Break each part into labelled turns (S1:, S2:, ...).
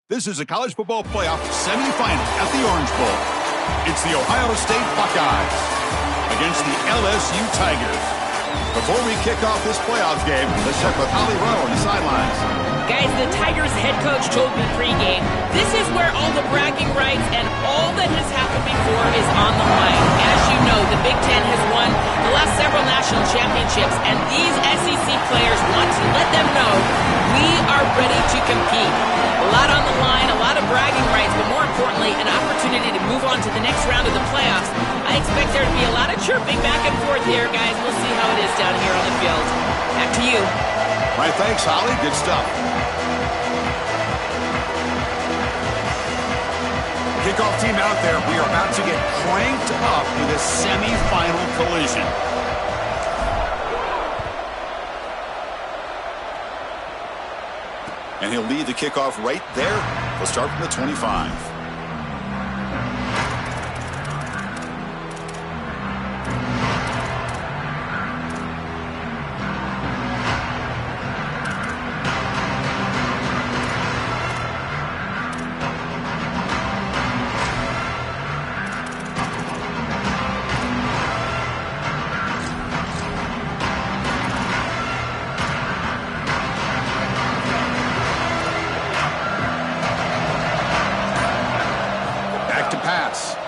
S1: This is a college football playoff semifinal at the Orange Bowl. It's the Ohio State Buckeyes against the LSU Tigers. Before we kick off this playoff game, let's check with Holly Rowe on the sidelines.
S2: Guys, the Tigers head coach told me pregame, this is where all the bragging rights and all that has happened before is on the line. As you know, the Big Ten has won the last several national championships, and these SEC players want to let them know we are ready to compete. A lot on the line, a lot of bragging rights, but more importantly, an opportunity to move on to the next round of the playoffs. I expect there to be a lot of chirping back and forth here, guys. We'll see how it is down here on the field. Back to you.
S1: All right, thanks, Holly. Good stuff. Kickoff team out there. We are about to get cranked up with a semifinal collision. And he'll lead the kickoff right there. We'll start from the 25.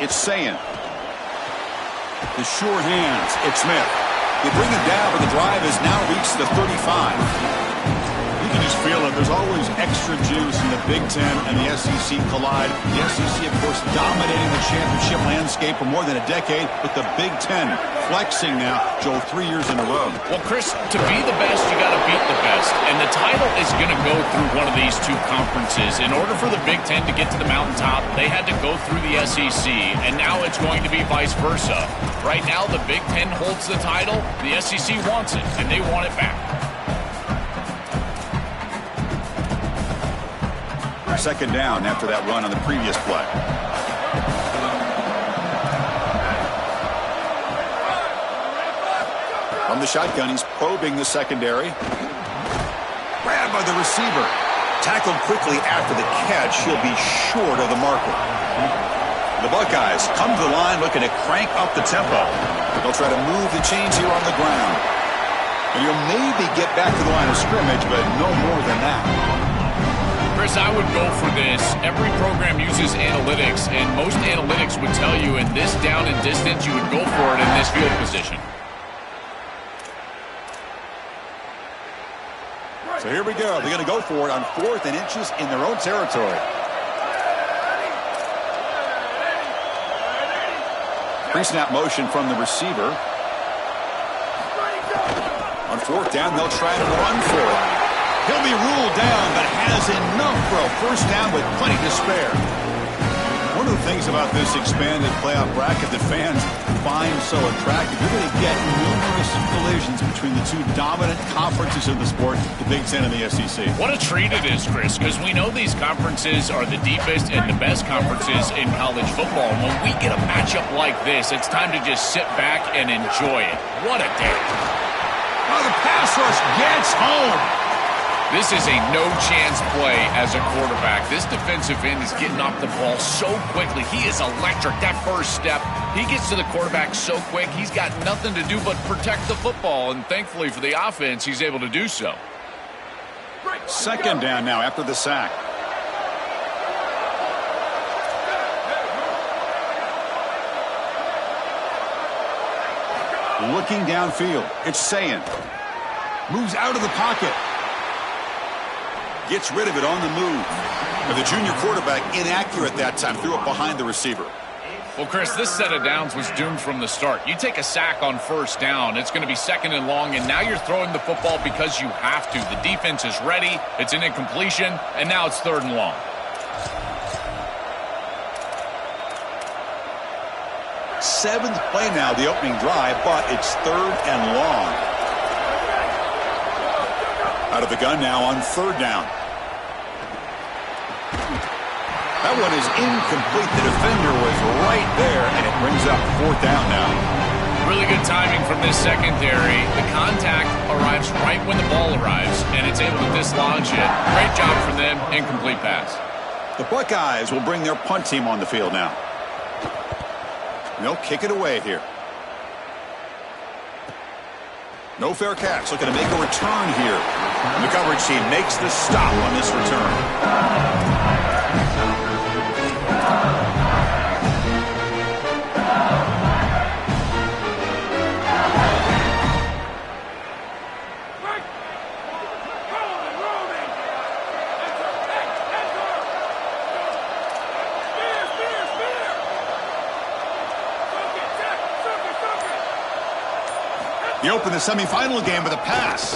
S1: It's Sayin. The sure hands. It's Smith. They bring him down, but the drive has now reached the 35. You can just feel it. There's always extra juice in the Big Ten and the SEC collide. The SEC, of course, dominating the championship landscape for more than a decade, with the Big Ten flexing now, Joel, 3 years in a row.
S3: Well, Chris, to be the best, you got to beat the best. And the title is going to go through one of these two conferences. In order for the Big Ten to get to the mountaintop, they had to go through the SEC, and now it's going to be vice versa. Right now, the Big Ten holds the title, the SEC wants it, and they want it back.
S1: Second down after that run on the previous play. From the shotgun, he's probing the secondary. Grabbed by the receiver. Tackled quickly after the catch. He'll be short of the marker. The Buckeyes come to the line looking to crank up the tempo. They'll try to move the chains here on the ground. And you'll maybe get back to the line of scrimmage, but no more than that.
S3: Chris, I would go for this. Every program uses analytics, and most analytics would tell you in this down and distance, you would go for it in this field position.
S1: So here we go. They're going to go for it on 4th and inches in their own territory. Pre-snap motion from the receiver. On 4th down, they'll try to run for it. He'll be ruled down, but has enough for a first down with plenty to spare. One of the things about this expanded playoff bracket that fans find so attractive, you're going to get numerous collisions between the two dominant conferences in the sport, the Big Ten and the SEC.
S3: What a treat it is, Chris, because we know these conferences are the deepest and the best conferences in college football. And when we get a matchup like this, it's time to just sit back and enjoy it. What a day.
S1: Oh, the pass rush gets home.
S3: This is a no-chance play as a quarterback. This defensive end is getting off the ball so quickly. He is electric. That first step, he gets to the quarterback so quick, he's got nothing to do but protect the football. And thankfully for the offense, he's able to do so.
S1: Second down now after the sack. Looking downfield. It's Sayin. Moves out of the pocket. Gets rid of it on the move. But the junior quarterback inaccurate that time. Threw it behind the receiver.
S3: Well, Chris, this set of downs was doomed from the start. You take a sack on first down, it's going to be 2nd and long, and now you're throwing the football because you have to. The defense is ready. It's an incompletion, and now it's 3rd and long.
S1: Seventh play now, the opening drive, but it's 3rd and long. Out of the gun now on 3rd down. That one is incomplete. The defender was right there, and it brings up 4th down now.
S3: Really good timing from this secondary. The contact arrives right when the ball arrives, and it's able to dislodge it. Great job for them. Incomplete pass.
S1: The Buckeyes will bring their punt team on the field now. They'll kick it away here. No fair catch. Looking to make a return here. And the coverage team makes the stop on this return. He opened the semifinal game with a pass.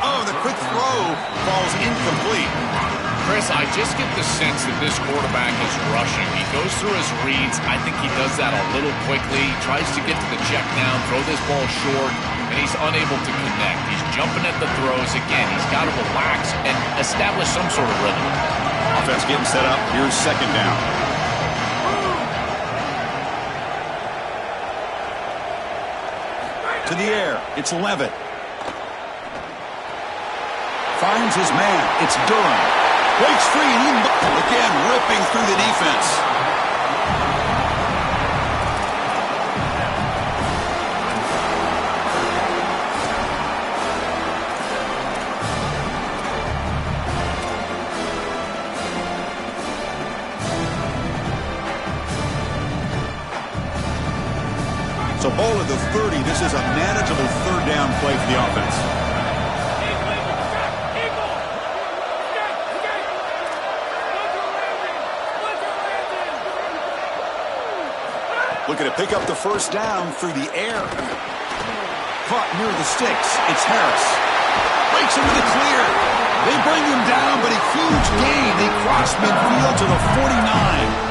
S1: Oh, the quick throw falls incomplete.
S3: Chris, I just get the sense that this quarterback is rushing. He goes through his reads. I think he does that a little quickly. He tries to get to the check down, throw this ball short, and he's unable to connect. He's jumping at the throws. Again, he's got to relax and establish some sort of rhythm.
S1: Offense getting set up. Here's second down. To the air. It's Levitt. Finds his man. It's Durham. Breaks free and again ripping through the defense. So ball at the 30. This is a manageable third down play for the offense. Looking to pick up the first down through the air. Caught near the sticks. It's Harris. Breaks into the clear. They bring him down, but a huge gain. They cross midfield to the 49.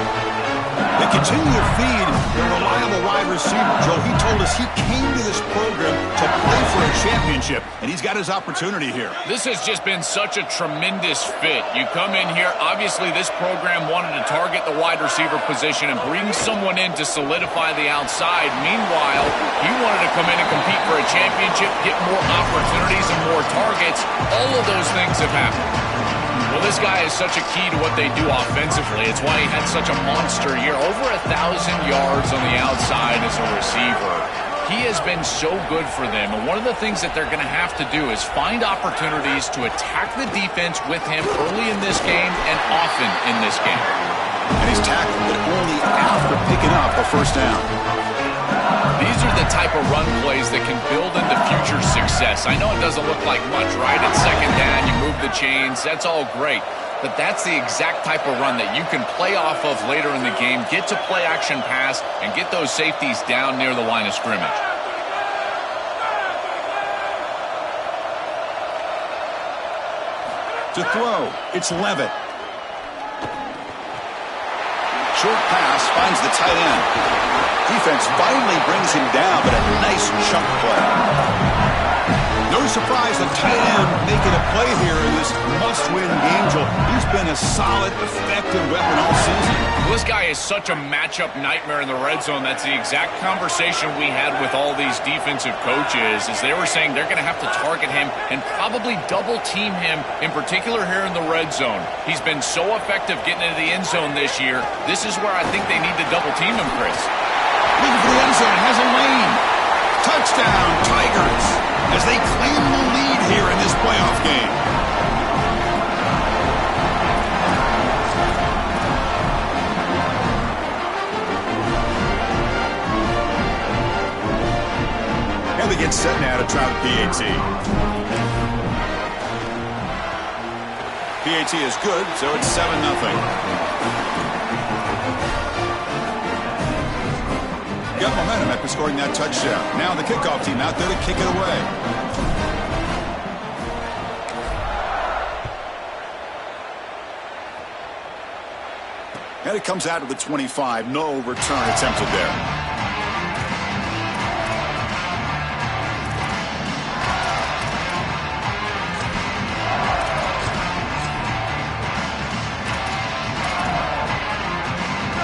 S1: They continue to feed their reliable wide receiver. Joe, he told us he came to this program to play for a championship, and he's got his opportunity here.
S3: This has just been such a tremendous fit. You come in here, obviously this program wanted to target the wide receiver position and bring someone in to solidify the outside. Meanwhile, he wanted to come in and compete for a championship, get more opportunities and more targets. All of those things have happened. Well, this guy is such a key to what they do offensively. It's why he had such a monster year. Over 1,000 yards on the outside as a receiver. He has been so good for them. And one of the things that they're going to have to do is find opportunities to attack the defense with him early in this game and often in this game.
S1: And he's tackled, but only after picking up a first down.
S3: These are the type of run plays that can build into future success. I know it doesn't look like much, right? It's second down, you move the chains, that's all great. But that's the exact type of run that you can play off of later in the game, get to play action pass, and get those safeties down near the line of scrimmage.
S1: To throw, it's Levitt. Short pass finds the tight end. Defense finally brings him down, but a nice chunk play. No surprise the tight end making a play here in this must-win game, Joel. He's been a solid, effective weapon all season.
S3: Well, this guy is such a matchup nightmare in the red zone. That's the exact conversation we had with all these defensive coaches, as they were saying they're going to have to target him and probably double-team him, in particular here in the red zone. He's been so effective getting into the end zone this year. This is where I think they need to double-team him, Chris.
S1: Looking for the end zone, has a lane. Touchdown, Tigers, as they claim the lead here in this playoff game. And they get set now to try the PAT. PAT is good, so it's 7-0. Got momentum after scoring that touchdown. Now the kickoff team out there to kick it away. And it comes out of the 25. No return attempted there.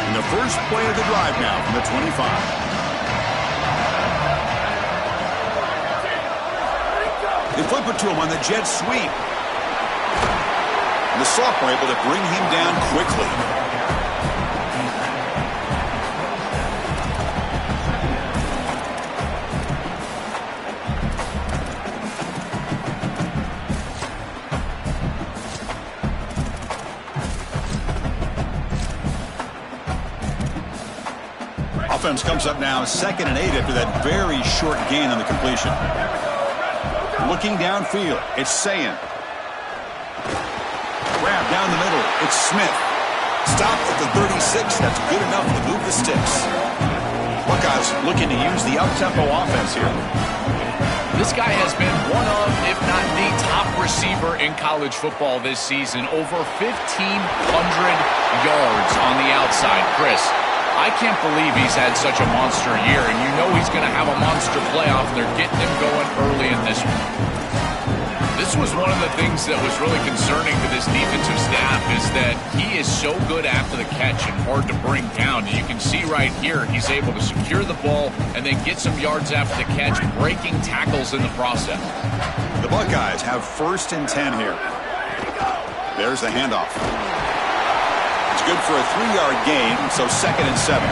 S1: And the first play of the drive now from the 25. They flip it to him on the jet sweep. And the sophomore able to bring him down quickly. Offense comes up now 2nd and 8 after that very short gain on the completion. Looking downfield, it's Sayin. Grab down the middle, it's Smith. Stopped at the 36, that's good enough to move the sticks. Buckeyes looking to use the up-tempo offense here.
S3: This guy has been one of, if not the top receiver in college football this season. Over 1,500 yards on the outside. Chris, I can't believe he's had such a monster year, and you know he's going to have a monster playoff, and they're getting him going early in this one. This was one of the things that was really concerning to this defensive staff is that he is so good after the catch and hard to bring down. And you can see right here he's able to secure the ball and then get some yards after the catch, breaking tackles in the process.
S1: The Buckeyes have 1st and 10 here. There's the handoff. It's good for a 3-yard gain, so 2nd and 7.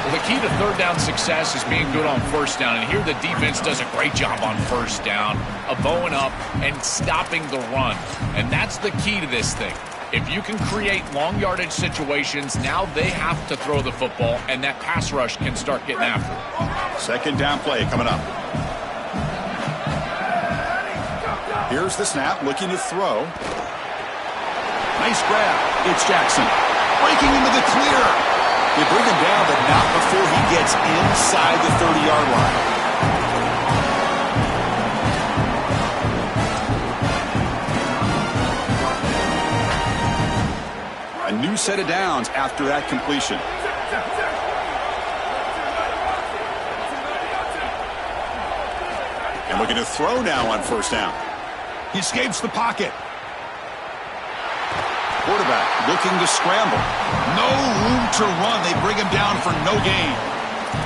S3: Well, the key to third down success is being good on first down, and here the defense does a great job on first down of bowing up and stopping the run, and that's the key to this thing. If you can create long yardage situations, now they have to throw the football, and that pass rush can start getting after it.
S1: 2nd down play coming up. Here's the snap, looking to throw. Nice grab. It's Jackson. Breaking into the clear. They bring him down, but not before he gets inside the 30-yard line. A new set of downs after that completion. And looking to throw now on 1st down. He escapes the pocket. Quarterback looking to scramble. No room to run. They bring him down for no gain.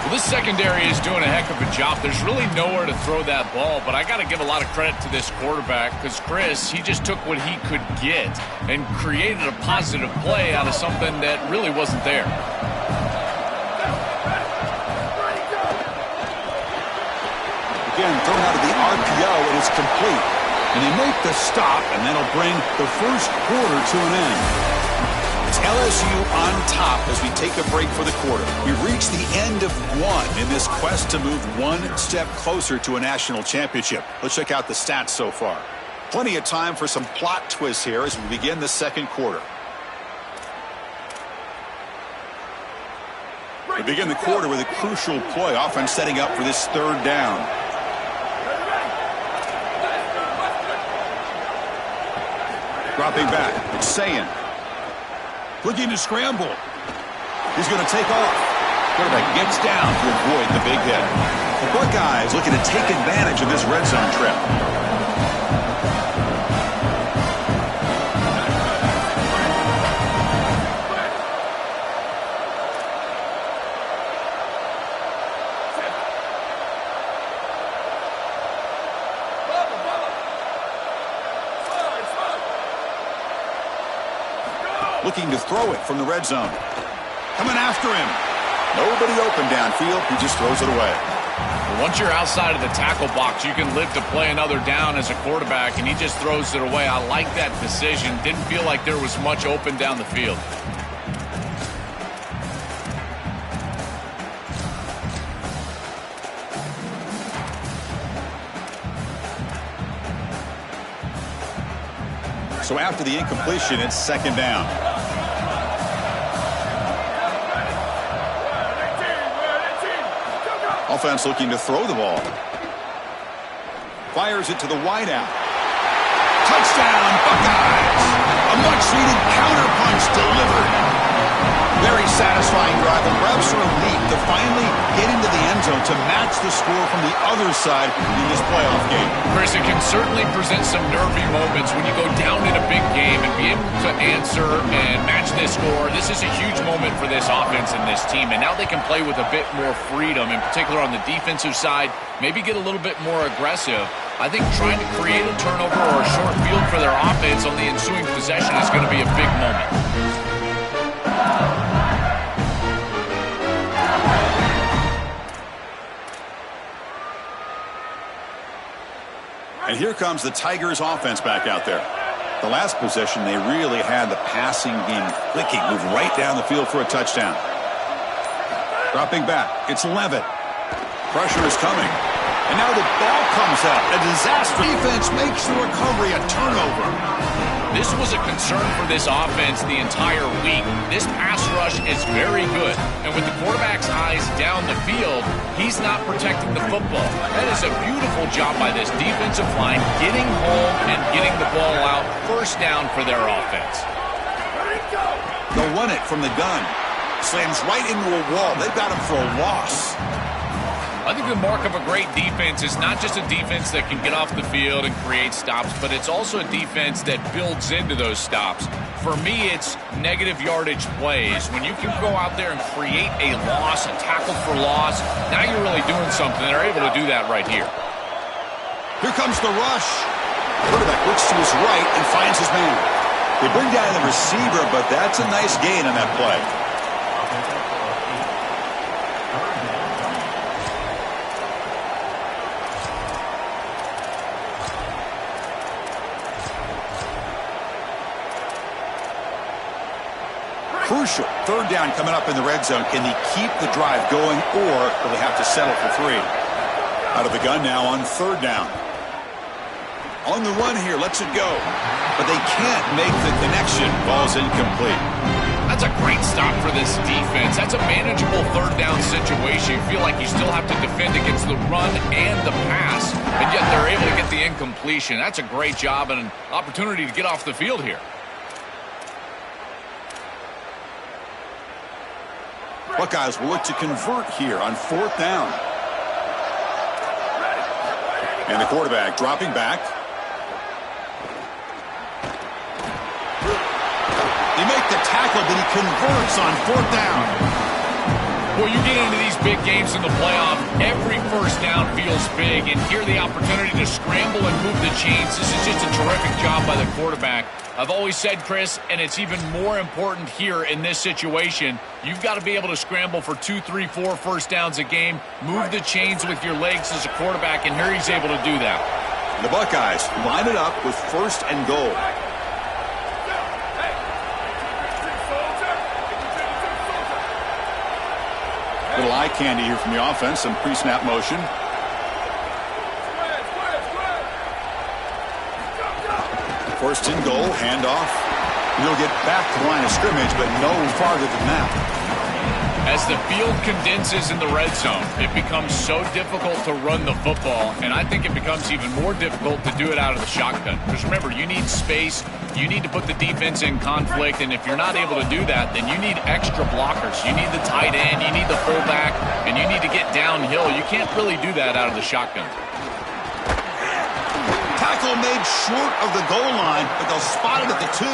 S3: Well, this secondary is doing a heck of a job. There's really nowhere to throw that ball, but I got to give a lot of credit to this quarterback because Chris, he just took what he could get and created a positive play out of something that really wasn't there.
S1: Again, thrown out of the RPO, and it's complete. And they make the stop, and that'll bring the first quarter to an end. It's LSU on top as we take a break for the quarter. We've reached the end of one in this quest to move one step closer to a national championship. Let's check out the stats so far. Plenty of time for some plot twists here as we begin the second quarter. We begin the quarter with a crucial play, offense setting up for this 3rd down. Dropping back, it's Sayin. Looking to scramble. He's going to take off. Quarterback gets down to avoid the big hit. The Buckeyes looking to take advantage of this red zone trip. Looking to throw it from the red zone. Coming after him. Nobody open downfield. He just throws it away.
S3: Well, once you're outside of the tackle box, you can live to play another down as a quarterback, and he just throws it away. I like that decision. Didn't feel like there was much open down the field.
S1: So after the incompletion, it's 2nd down. Offense looking to throw the ball. Fires it to the wideout. Touchdown, Buckeyes! A much-needed counterpunch delivered. Very satisfying drive, and perhaps a relief to finally get into the end zone to match the score from the other side in this playoff game.
S3: Chris, it can certainly present some nervy moments when you go down in a big game and be able to answer and match this score. This is a huge moment for this offense and this team, and now they can play with a bit more freedom, in particular on the defensive side, maybe get a little bit more aggressive. I think trying to create a turnover or a short field for their offense on the ensuing possession is going to be a big moment.
S1: And here comes the Tigers offense back out there. The last possession, they really had the passing game clicking, moved right down the field for a touchdown. Dropping back, it's Levitt. Pressure is coming. And now the ball comes out. A disaster. Defense makes the recovery a turnover.
S3: This was a concern for this offense the entire week. This pass rush is very good. And with the quarterback's eyes down the field, he's not protecting the football. That is a beautiful job by this defensive line, getting home and getting the ball out, first down for their offense.
S1: They'll run it from the gun. Slams right into a wall. They've got him for a loss.
S3: I think the mark of a great defense is not just a defense that can get off the field and create stops, but it's also a defense that builds into those stops. For me, it's negative yardage plays. When you can go out there and create a loss, a tackle for loss, now you're really doing something. They're able to do that right here.
S1: Here comes the rush. Quarterback looks to his right and finds his man. They bring down the receiver, but that's a nice gain on that play. Crucial. Third down coming up in the red zone. Can they keep the drive going, or will they have to settle for 3? Out of the gun now on third down. On the run here, lets it go. But they can't make the connection. Ball's incomplete.
S3: That's a great stop for this defense. That's a manageable third down situation. You feel like you still have to defend against the run and the pass, and yet they're able to get the incompletion. That's a great job and an opportunity to get off the field here.
S1: Buckeyes will look to convert here on fourth down. And the quarterback dropping back. They make the tackle, but he converts on fourth down.
S3: Well, you get into these big games in the playoff, every first down feels big, and here the opportunity to scramble and move the chains. This is just a terrific job by the quarterback. I've always said, Chris, and it's even more important here in this situation, you've got to be able to scramble for 2, 3, 4 first downs a game, move the chains with your legs as a quarterback, and here he's able to do that.
S1: The Buckeyes line it up with first and goal. Little eye candy here from the offense, some pre-snap motion. First and goal, handoff. He'll get back to the line of scrimmage, but no farther than that.
S3: As the field condenses in the red zone, it becomes so difficult to run the football, and I think it becomes even more difficult to do it out of the shotgun. Because remember, you need space, you need to put the defense in conflict, and if you're not able to do that, then you need extra blockers. You need the tight end, you need the fullback, and you need to get downhill. You can't really do that out of the shotgun.
S1: Tackle made short of the goal line, but they'll spot it at the 2.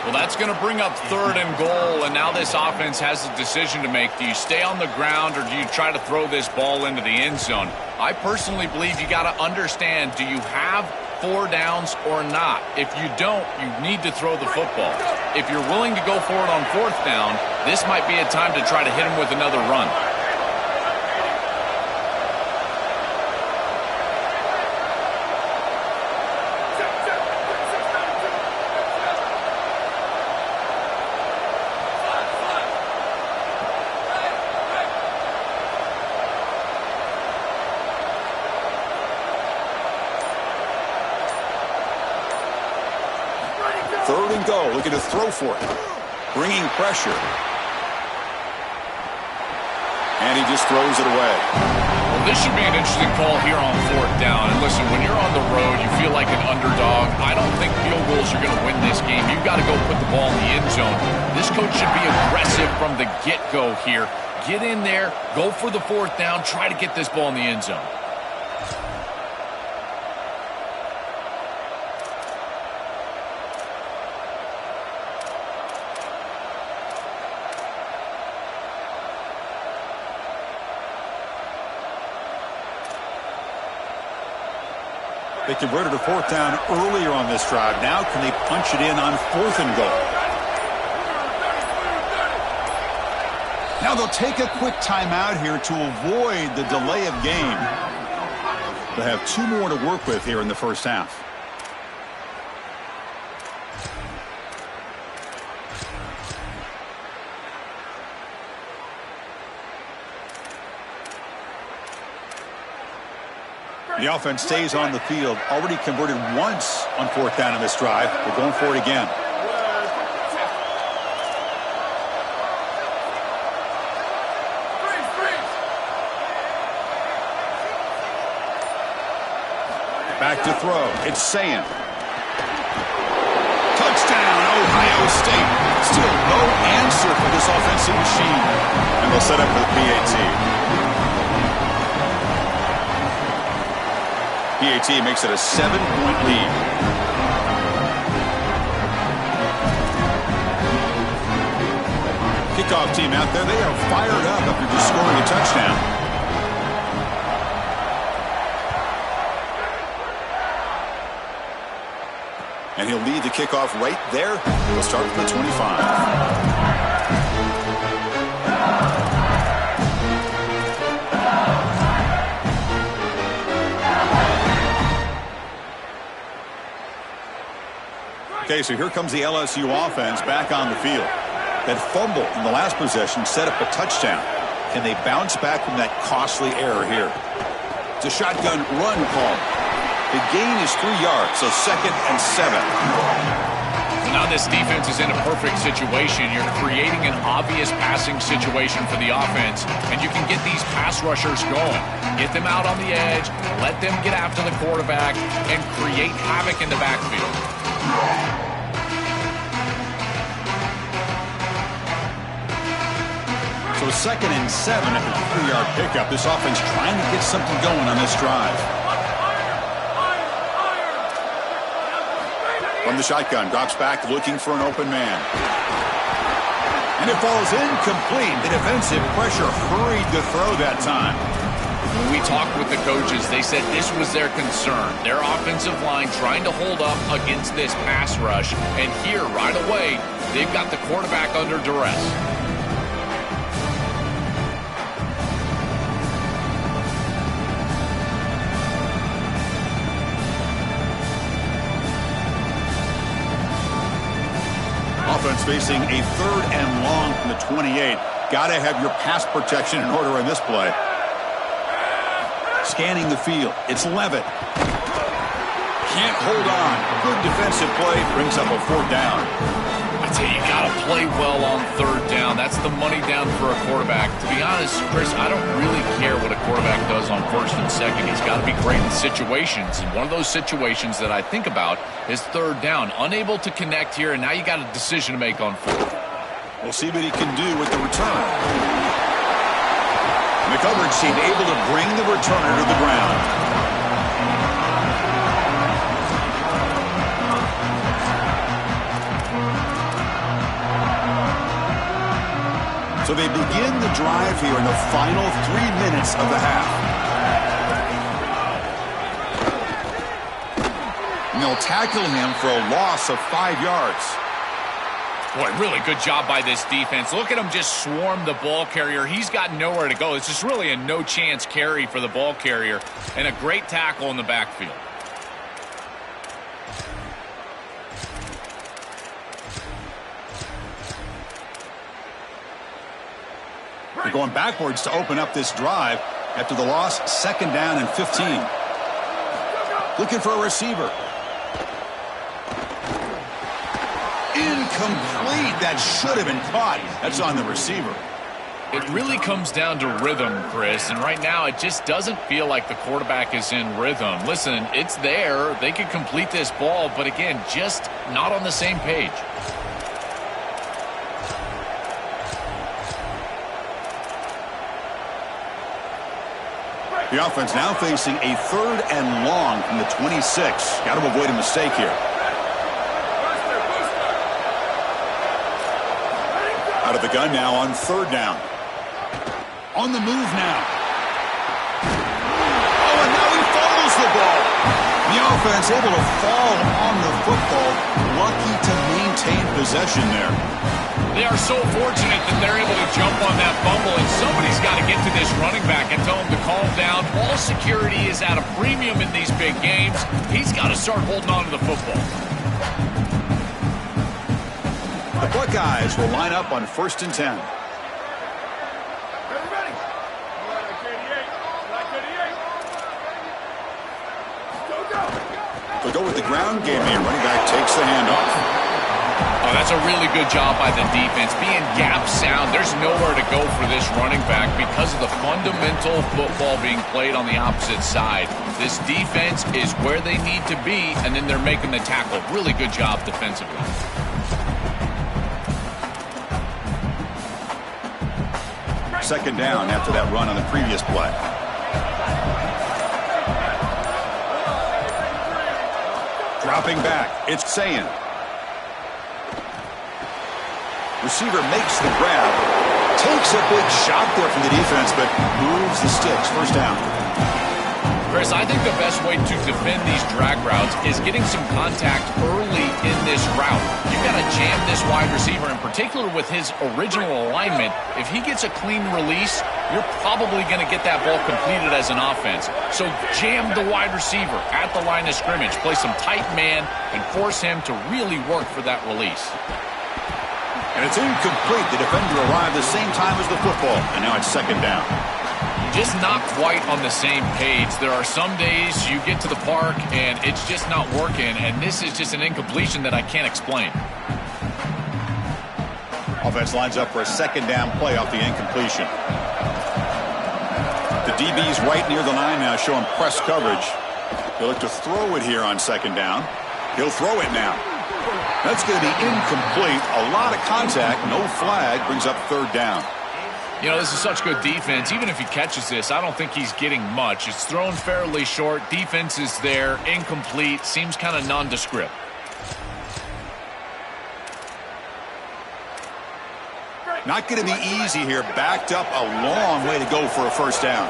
S3: Well, that's going to bring up third and goal, and now this offense has a decision to make. Do you stay on the ground, or do you try to throw this ball into the end zone? I personally believe you got to understand, do you have 4 downs or not? If you don't, you need to throw the football. If you're willing to go for it on fourth down, this might be a time to try to hit him with another run.
S1: Third and goal, looking to throw for it. Bringing pressure. And he just throws it away.
S3: Well, this should be an interesting call here on fourth down. And listen, when you're on the road, you feel like an underdog. I don't think field goals are going to win this game. You've got to go put the ball in the end zone. This coach should be aggressive from the get-go here. Get in there, go for the fourth down, try to get this ball in the end zone.
S1: They converted a fourth down earlier on this drive. Now can they punch it in on fourth and goal? Now they'll take a quick timeout here to avoid the delay of game. They'll have 2 more to work with here in the first half. The offense stays on the field. Already converted once on fourth down in this drive. They're going for it again. Back to throw. It's Sayin. Touchdown, Ohio State. Still no answer for this offensive machine. And they'll set up for the PAT. PAT makes it a 7-point lead. Kickoff team out there, they are fired up after just scoring a touchdown. And he'll lead the kickoff right there. He'll start from the 25. Okay, so here comes the LSU offense back on the field. That fumble in the last possession set up a touchdown. Can they bounce back from that costly error here? It's a shotgun run call. The gain is 3 yards, so 2nd and 7.
S3: Now this defense is in a perfect situation. You're creating an obvious passing situation for the offense, and you can get these pass rushers going. Get them out on the edge, let them get after the quarterback, and create havoc in the backfield.
S1: So 2nd and 7 after the 3-yard pickup. This offense trying to get something going on this drive. From the shotgun, drops back looking for an open man. And it falls incomplete. The defensive pressure hurried the throw that time.
S3: When we talked with the coaches, they said this was their concern. Their offensive line trying to hold up against this pass rush. And here, right away, they've got the quarterback under duress.
S1: Offense facing a 3rd and long from the 28. Got to have your pass protection in order in this play. Scanning the field. It's Levitt. Can't hold on. Good defensive play. Brings up a 4th down.
S3: I tell you, you got to play well on 3rd down. That's the money down for a quarterback. To be honest, Chris, I don't really care what a quarterback does on 1st and 2nd. He's got to be great in situations. And one of those situations that I think about is 3rd down. Unable to connect here, and now you got a decision to make on 4th.
S1: We'll see what he can do with the return. The coverage team able to bring the returner to the ground. So they begin the drive here in the final 3 minutes of the half. And they'll tackle him for a loss of 5 yards.
S3: Boy, really good job by this defense. Look at him just swarm the ball carrier. He's got nowhere to go. It's just really a no-chance carry for the ball carrier, and a great tackle in the backfield.
S1: They're going backwards to open up this drive after the loss. 2nd down and 15. Looking for a receiver. Incomplete. That should have been caught. That's on the receiver.
S3: It really comes down to rhythm, Chris, and right now it just doesn't feel like the quarterback is in rhythm. Listen, it's there. They can complete this ball, but again, just not on the same page. –
S1: The offense now facing a 3rd and long from the 26. Got to avoid a mistake here. Out of the gun now on 3rd down. On the move now. Oh, and now he fumbles the ball. The offense able to fall on the football. Lucky to maintain possession there.
S3: They are so fortunate that they're able to jump on that fumble, and somebody's got to get to this running back and tell him to calm down. Ball security is at a premium in these big games. He's got to start holding on to the football.
S1: The Buckeyes will line up on 1st and 10. They'll go with the ground game here. Running back takes the handoff.
S3: Oh, that's a really good job by the defense. Being gap sound, there's nowhere to go for this running back because of the fundamental football being played on the opposite side. This defense is where they need to be, and then they're making the tackle. Really good job defensively.
S1: Second down after that run on the previous play. Dropping back, it's Sayin. Receiver makes the grab, takes a big shot there from the defense, but moves the sticks. 1st down.
S3: Chris, I think the best way to defend these drag routes is getting some contact early in this route. You've got to jam this wide receiver, in particular with his original alignment. If he gets a clean release, you're probably going to get that ball completed as an offense. So jam the wide receiver at the line of scrimmage. Play some tight man and force him to really work for that release.
S1: And it's incomplete. The defender arrived the same time as the football, and now it's 2nd down.
S3: Just not quite on the same page. There are some days you get to the park and it's just not working, and this is just an incompletion that I can't explain.
S1: Offense lines up for a 2nd down play off the incompletion. The DB's right near the line now, showing press coverage. He'll look to throw it here on 2nd down. He'll throw it now. That's going to be incomplete. A lot of contact, no flag, brings up 3rd down.
S3: You know, this is such good defense. Even if he catches this, I don't think he's getting much. It's thrown fairly short. Defense is there, incomplete, seems kind of nondescript.
S1: Not going to be easy here. Backed up a long way to go for a 1st down.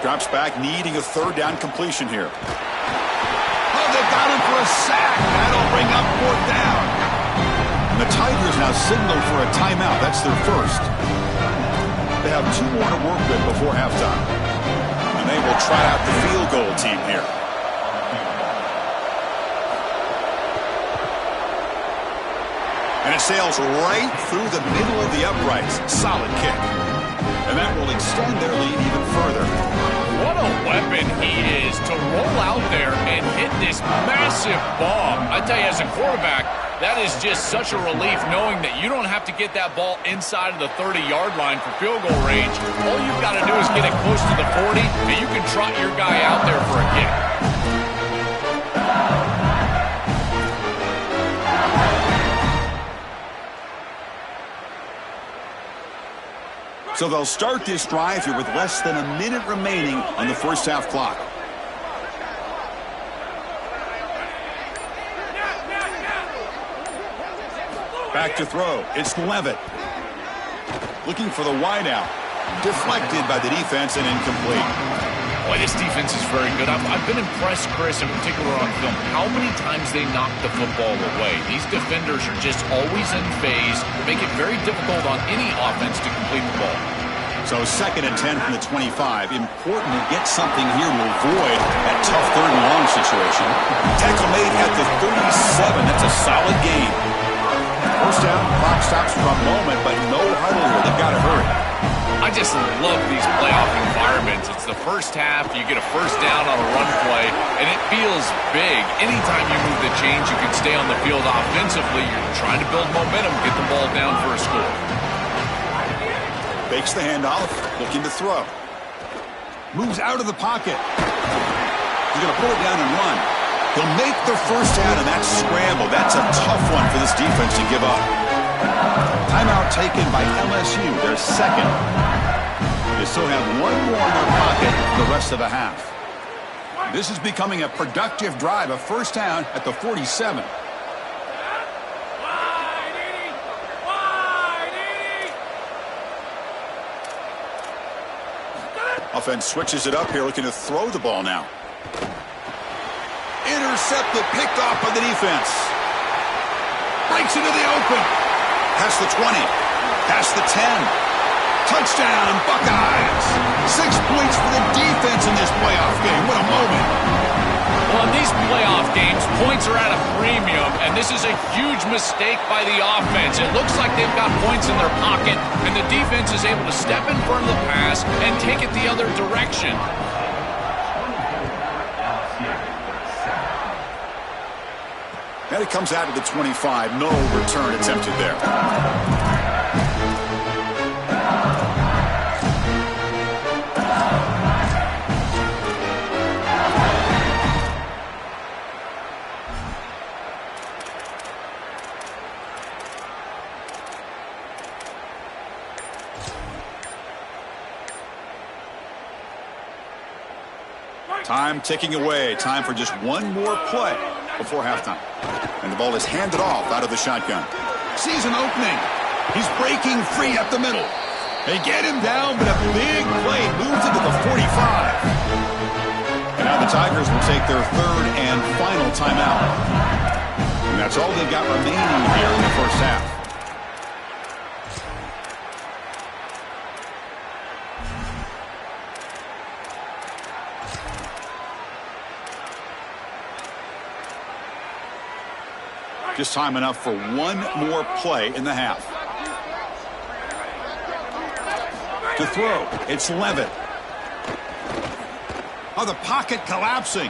S1: Drops back, needing a 3rd down completion here. Oh, they got him for a sack. That'll bring up 4th down. And the Tigers now signal for a timeout. That's their first. They have 2 more to work with before halftime. And they will try out the field goal team here. And it sails right through the middle of the uprights. Solid kick. And that will extend their lead even further.
S3: What a weapon he is to roll out there and hit this massive bomb. I tell you, as a quarterback, that is just such a relief knowing that you don't have to get that ball inside of the 30-yard line for field goal range. All you've got to do is get it close to the 40, and you can trot your guy out there for a kick.
S1: So they'll start this drive here with less than a minute remaining on the 1st half clock. Back to throw. It's Levitt. Looking for the wideout. Deflected by the defense and incomplete.
S3: Boy, this defense is very good. I've been impressed, Chris, in particular on film, how many times they knock the football away. These defenders are just always in phase, make it very difficult on any offense to complete the ball.
S1: So 2nd and 10 from the 25. Important to get something here to avoid that tough 3rd and long situation. Tackle made at the 37. That's a solid gain. 1st down, clock stops for a moment, but no huddle here. They've got to hurry.
S3: I just love these playoff environments. It's the first half, you get a 1st down on a run play, and it feels big. Anytime you move the chains, you can stay on the field offensively. You're trying to build momentum, get the ball down for a score.
S1: Fakes the handoff, looking to throw. Moves out of the pocket. He's going to pull it down and run. He'll make the first down in that scramble. That's a tough one for this defense to give up. Timeout taken by LSU, their second. They still have one more in their pocket for the rest of the half. This is becoming a productive drive, a first down at the 47. Offense switches it up here, looking to throw the ball now. Intercepted, picked off by the defense. Breaks into the open. Past the 20. Past the 10. Touchdown, Buckeyes. 6 points for the defense in this playoff game. What a moment.
S3: Well, in these playoff games, points are at a premium, and this is a huge mistake by the offense. It looks like they've got points in their pocket, and the defense is able to step in front of the pass and take it the other direction.
S1: And it comes out to the 25. No return attempted there. Time ticking away. Time for just one more play before halftime. And the ball is handed off out of the shotgun. Sees an opening. He's breaking free up the middle. They get him down, but a big play moves into the 45. And now the Tigers will take their third and final timeout. And that's all they've got remaining here in the first half. Just time enough for one more play in the half. To throw, it's Levitt. Oh, the pocket collapsing.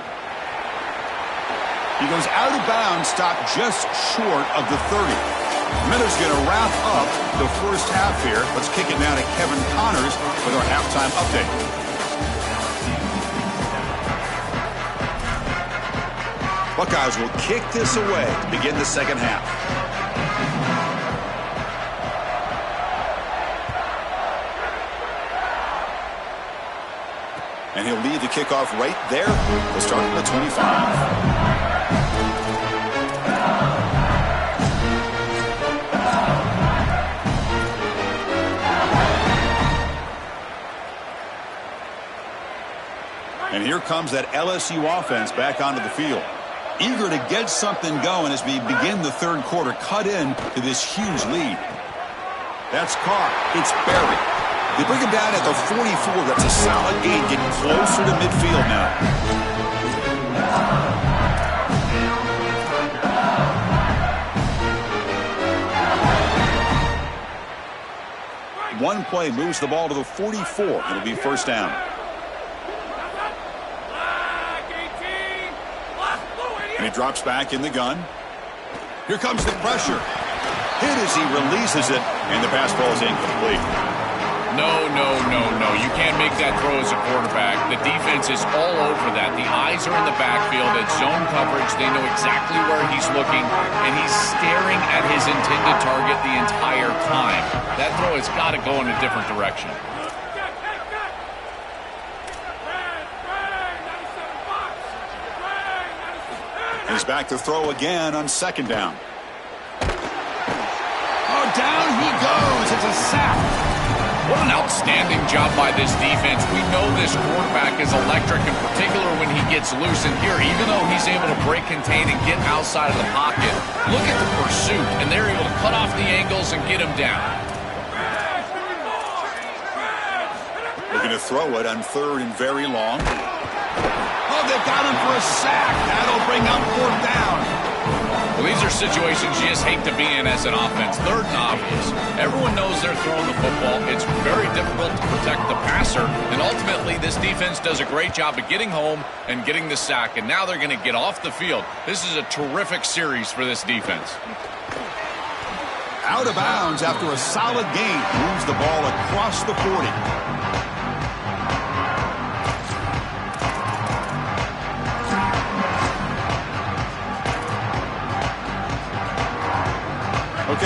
S1: He goes out of bounds, stopped just short of the 30. Miller's going to wrap up the first half here. Let's kick it now to Kevin Connors with our halftime update. Buckeyes will kick this away to begin the second half. And he'll lead the kickoff right there. We'll start at the 25. And here comes that LSU offense back onto the field. Eager to get something going as we begin the third quarter. Cut in to this huge lead. That's Carr. It's Berry. They bring him down at the 44. That's a solid gain, getting closer to midfield now. One play moves the ball to the 44. It'll be first down. And he drops back in the gun. Here comes the pressure. Hit as he releases it, and the pass ball is incomplete.
S3: No. You can't make that throw as a quarterback. The defense is all over that. The eyes are in the backfield. It's zone coverage. They know exactly where he's looking, and he's staring at his intended target the entire time. That throw has got to go in a different direction.
S1: He's back to throw again on second down. Oh, down he goes. It's a sack.
S3: What an outstanding job by this defense. We know this quarterback is electric, in particular when he gets loose. And here, even though he's able to break, contain, and get outside of the pocket, look at the pursuit. And they're able to cut off the angles and get him down.
S1: Looking to throw it on third and very long. Oh, they've got him for a sack. That'll bring up fourth down.
S3: Well, these are situations you just hate to be in as an offense. Third and obvious. Everyone knows they're throwing the football. It's very difficult to protect the passer. And ultimately, this defense does a great job of getting home and getting the sack. And now they're going to get off the field. This is a terrific series for this defense.
S1: Out of bounds after a solid gain. Moves the ball across the 40.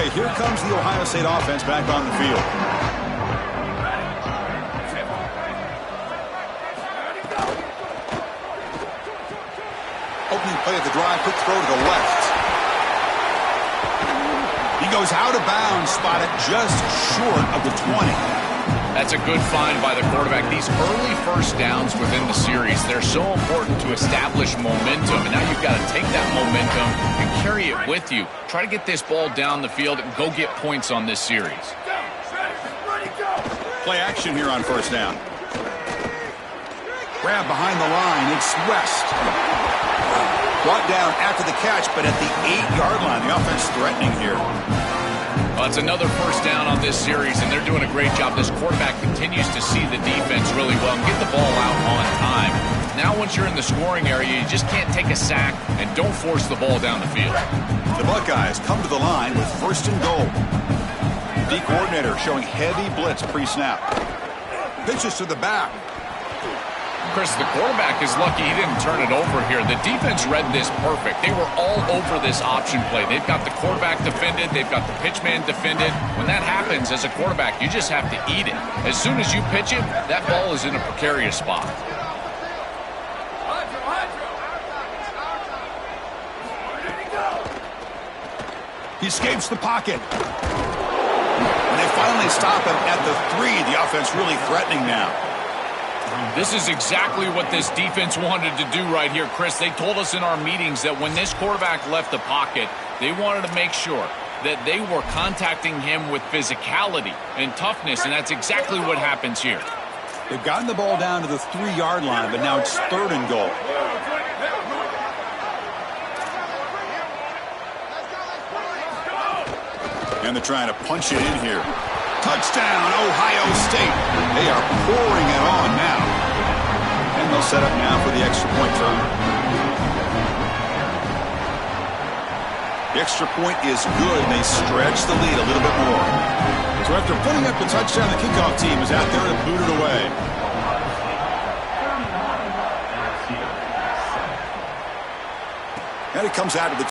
S1: Okay, here comes the Ohio State offense back on the field. Opening play of the drive, quick throw to the left. He goes out of bounds, spotted just short of the 20.
S3: That's a good find by the quarterback. These early first downs within the series, they're so important to establish momentum. And now you've got to take that momentum and carry it with you. Try to get this ball down the field and go get points on this series.
S1: Play action here on first down. Grab behind the line. It's West. Brought down after the catch, but at the 8-yard line. The offense threatening here.
S3: Well, it's another first down on this series, and they're doing a great job. This quarterback continues to see the defense really well and get the ball out on time. Now once you're in the scoring area, you just can't take a sack and don't force the ball down the field.
S1: The Buckeyes come to the line with first and goal. D coordinator showing heavy blitz pre-snap. Pitches to the back.
S3: Chris, the quarterback is lucky he didn't turn it over here. The defense read this perfect. They were all over this option play. They've got the quarterback defended. They've got the pitch man defended. When that happens as a quarterback, you just have to eat it. As soon as you pitch it, that ball is in a precarious spot.
S1: He escapes the pocket. And they finally stop him at the 3. The offense really threatening now.
S3: This is exactly what this defense wanted to do right here, Chris. They told us in our meetings that when this quarterback left the pocket, they wanted to make sure that they were contacting him with physicality and toughness, and that's exactly what happens here.
S1: They've gotten the ball down to the 3-yard line, but now it's third and goal. And they're trying to punch it in here. Touchdown, Ohio State. They are pouring it on now. And they'll set up now for the extra point try. The extra point is good, and they stretch the lead a little bit more. So after putting up the touchdown, the kickoff team is out there to boot it away. And it comes out of the